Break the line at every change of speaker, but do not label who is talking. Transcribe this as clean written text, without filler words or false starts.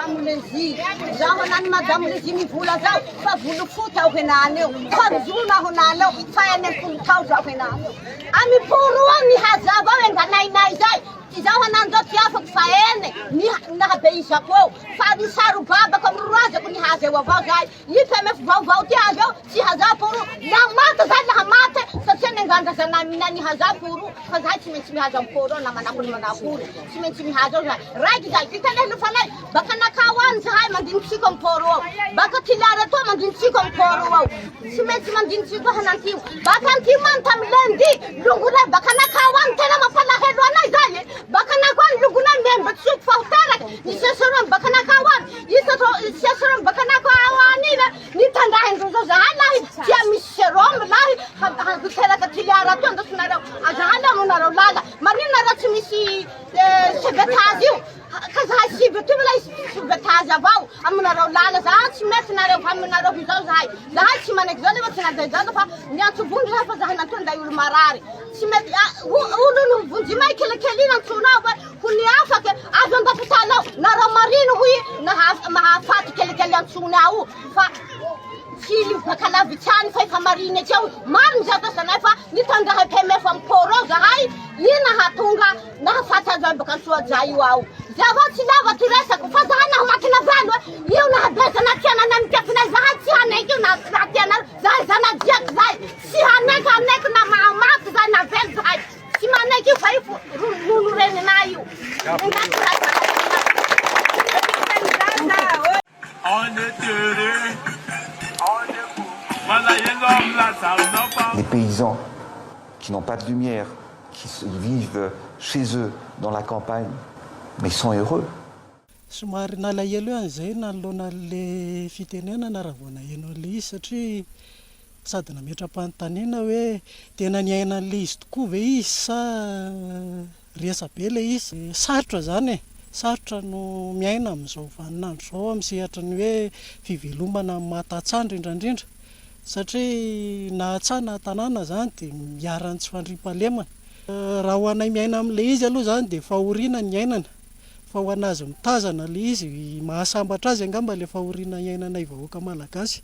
Lezi, zaho nani madame Lezi mivola zao, fa volo foty aho henany eo, farizona aho henany eo, fa eny amin'ny folo tao zaho henany eo. Ami poroa mihazava ao enganainay zay, ty zaho ananjao ty afako fa ene, nahabeizako eo, fa ny sarobabako amin'ny roazako nihaza eo avao zay, i PMF vaovao ty azy eo, tsy hazava poroa, laha mata zay laha mate, satria nengandra zanay mina nihaza poroa, fa zahay tsy maintsy mihaza amin'ny poroa na manakory, tsy maintsy mihaza eo zay, raiky zay, ty tanehno fanay, baka nakawan zahay mandinitsiko amin'ny poroa ao, baka tilara to mandinitsiko amin'ny poroa ao, tsy maintsy mandinitsiko hanantio, baka antio man tamy lundi, longonay baka nakawan tena mampalahelo anay zay, baka nakawan longonay memba tsoko fahotaraky, ny seseron baka nakawan, seseron baka nakawan ina, nitandrahin-dro zao zahay lahy, tia misy serom lahy, hiteraka tilara to andasinareo, zahay lahy monareo lala, marino nareo tsy misy sebetazy io, ka zahay sivy ty mila sebetazy avao, aminareo lala, zahay tsy mety nareo aminareo zao zahay tsy maneky zao nefa tsy nandeha zao fa niantsovondro zahay fa zahay nantonday olo marary, tsy mety olo vonjimay kelikely iny antsonao ho ny afaky azo andapotalao, nareo marino hoy mahafaty kelikely antsony ao fa sily baka lavitsany fa efa mariny etsy ao, mariny zao zanay fa nitandrahay PMF amin'ny poro ao zahay, iny nahatonga nahafaty azo baka Antsoajay io ao. Zay avao tsy lava ty resako fa zahay nahomaky navalo io nahabezana tianana mitiakinay zahay tsy haneky io na tianana zahay zanadiaky zay tsy haneky na mahamaty zay na velo zahay tsy maneky io fa io lolo reninay io.
Les paysans qui n'ont pas de lumière, ils vivent chez eux dans la campagne, mais ils sont heureux.
Somary nalahelo an'izay nanoloana le fitenenana raha vao naheno an'le izy satria sady nametra-panontaniana hoe tena niaina an'le izy tokoa ve izy sa resa be le izy. Sarotra zany e, sarotra no miaina amin'izao vaninandro zao amin'ny sehatra ny hoe fivelomana mahatatsandra indrindra satria na atsana tanàna zany dia miarany tsy fandriam-pahalemana. Raha ho anay miaina amin'le izy aloha zany dia fahoriana ny iainana, fa ho anazy mitazana le izy mahasambatra azy angamba le fahoriana iainanay vahoaka malagasy.